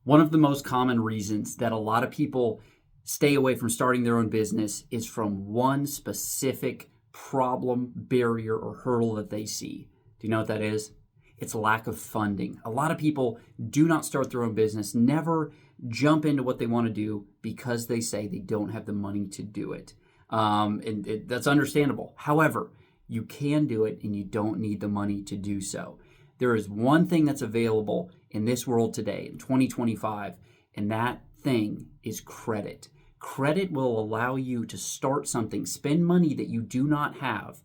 One of the most common reasons that a lot of people stay away from starting their own business is from one specific problem, barrier, or hurdle that they see. Do you know what that is? It's lack of funding. A lot of people do not start their own business, never jump into what they want to do because they say they don't have the money to do it. That's understandable. However, you can do it and you don't need the money to do so. There is one thing that's available in this world today, in 2025, and that thing is credit. Credit will allow you to start something, spend money that you do not have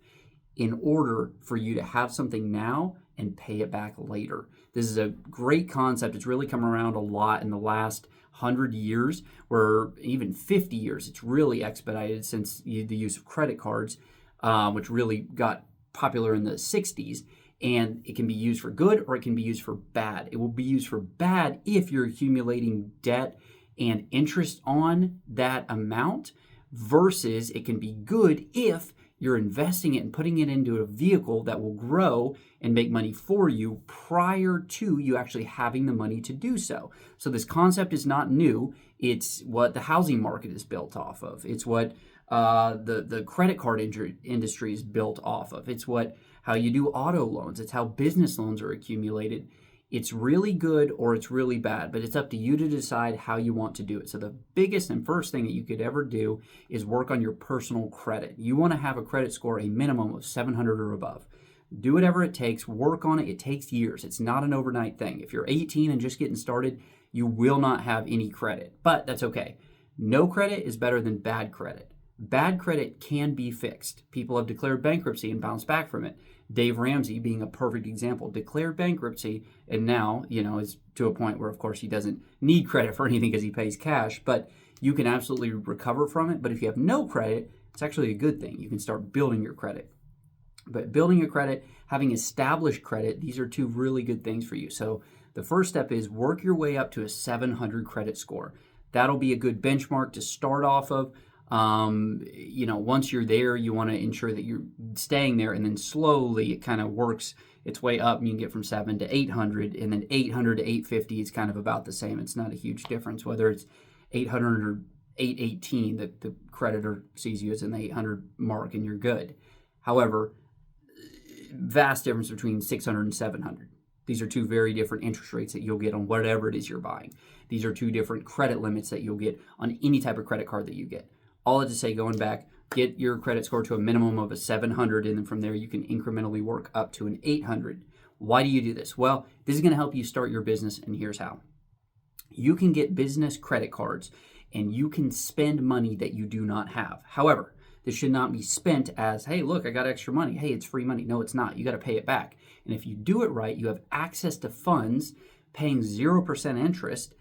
in order for you to have something now and pay it back later. This is a great concept. It's really come around a lot in the last 100 years, or even 50 years. It's really expedited since the use of credit cards, which really got popular in the 60s. And it can be used for good or it can be used for bad. It will be used for bad if you're accumulating debt and interest on that amount, versus it can be good if you're investing it and putting it into a vehicle that will grow and make money for you prior to you actually having the money to do so. So this concept is not new. It's what the housing market is built off of. It's what the credit card industry is built off of. It's how you do auto loans. It's how business loans are accumulated. It's really good or it's really bad, but it's up to you to decide how you want to do it. So the biggest and first thing that you could ever do is work on your personal credit. You want to have a credit score, a minimum of 700 or above. Do whatever it takes, work on it. It takes years. It's not an overnight thing. If you're 18 and just getting started, you will not have any credit, but that's okay. No credit is better than bad credit. Bad credit can be fixed. People have declared bankruptcy and bounced back from it. Dave Ramsey being a perfect example, declared bankruptcy and now, is to a point where, of course, he doesn't need credit for anything because he pays cash, but you can absolutely recover from it. But if you have no credit, it's actually a good thing. You can start building your credit. But building your credit, having established credit, these are two really good things for you. So the first step is work your way up to a 700 credit score. That'll be a good benchmark to start off of. Once you're there, you want to ensure that you're staying there, and then slowly it kind of works its way up, and you can get from 7 to 800, and then 800 to 850 is kind of about the same. It's not a huge difference whether it's 800 or 818. The creditor sees you as in the 800 mark and you're good. However, vast difference between 600 and 700. These are two very different interest rates that you'll get on whatever it is you're buying. These are two different credit limits that you'll get on any type of credit card that you get. All that to say, going back, get your credit score to a minimum of a 700, and then from there you can incrementally work up to an 800. Why do you do this? Well, this is going to help you start your business, and here's how. You can get business credit cards, and you can spend money that you do not have. However, this should not be spent as, hey, look, I got extra money. Hey, it's free money. No, it's not. You got to pay it back. And if you do it right, you have access to funds paying 0% interest,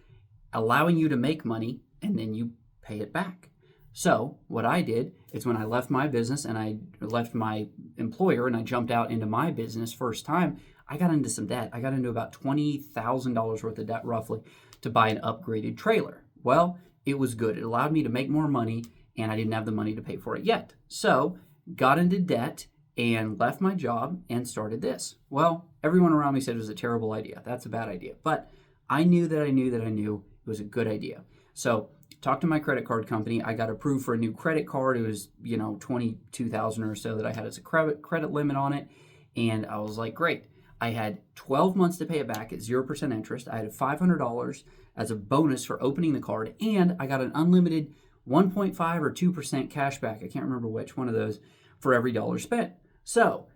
allowing you to make money, and then you pay it back. So what I did is when I left my business and I left my employer and I jumped out into my business first time, I got into some debt. I got into about $20,000 worth of debt roughly to buy an upgraded trailer. Well, it was good. It allowed me to make more money, and I didn't have the money to pay for it yet. So got into debt and left my job and started this. Well, everyone around me said it was a terrible idea. That's a bad idea. But I knew it was a good idea. So talked to my credit card company. I got approved for a new credit card. It was, $22,000 or so that I had as a credit limit on it. And I was like, great. I had 12 months to pay it back at 0% interest. I had $500 as a bonus for opening the card. And I got an unlimited 1.5 or 2% cash back. I can't remember which one of those for every dollar spent. So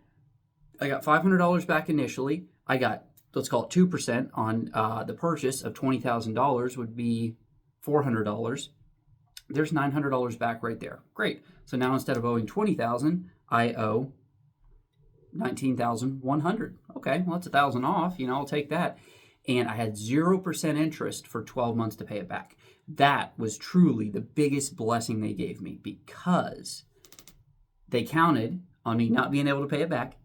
I got $500 back initially. I got, let's call it 2% on the purchase of $20,000 would be $400. There's $900 back right there. Great. So now instead of owing $20,000, I owe $19,100. Okay, well, that's $1,000 off. I'll take that. And I had 0% interest for 12 months to pay it back. That was truly the biggest blessing they gave me, because they counted on me not being able to pay it back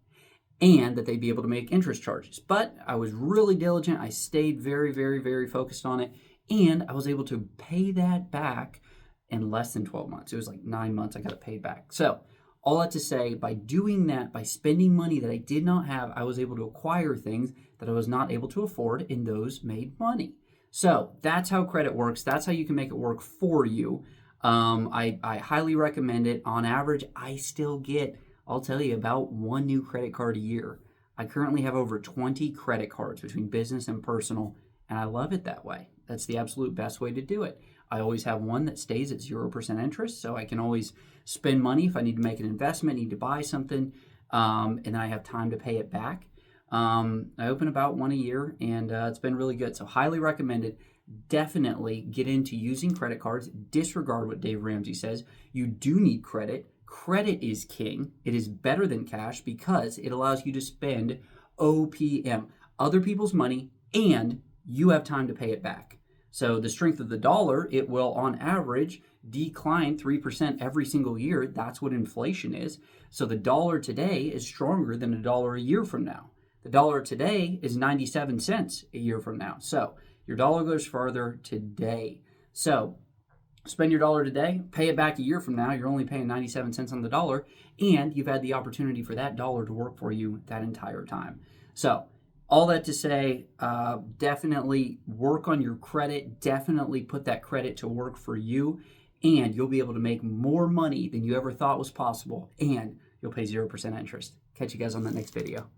and that they'd be able to make interest charges. But I was really diligent. I stayed very, very, very focused on it. And I was able to pay that back in less than 12 months. It was like 9 months I got it paid back. So all that to say, by doing that, by spending money that I did not have, I was able to acquire things that I was not able to afford, and those made money. So that's how credit works. That's how you can make it work for you. I highly recommend it. On average, I still get, I'll tell you, about one new credit card a year. I currently have over 20 credit cards between business and personal, and I love it that way. That's the absolute best way to do it. I always have one that stays at 0% interest, so I can always spend money if I need to make an investment, need to buy something, and I have time to pay it back. I open about one a year, and it's been really good. So highly recommended. Definitely get into using credit cards. Disregard what Dave Ramsey says. You do need credit. Credit is king. It is better than cash because it allows you to spend OPM, other people's money, and you have time to pay it back. So the strength of the dollar, it will on average decline 3% every single year. That's what inflation is. So the dollar today is stronger than a dollar a year from now. The dollar today is 97 cents a year from now. So your dollar goes further today. So spend your dollar today, pay it back a year from now. You're only paying 97 cents on the dollar, and you've had the opportunity for that dollar to work for you that entire time. So all that to say, definitely work on your credit. Definitely put that credit to work for you, and you'll be able to make more money than you ever thought was possible, and you'll pay 0% interest. Catch you guys on the next video.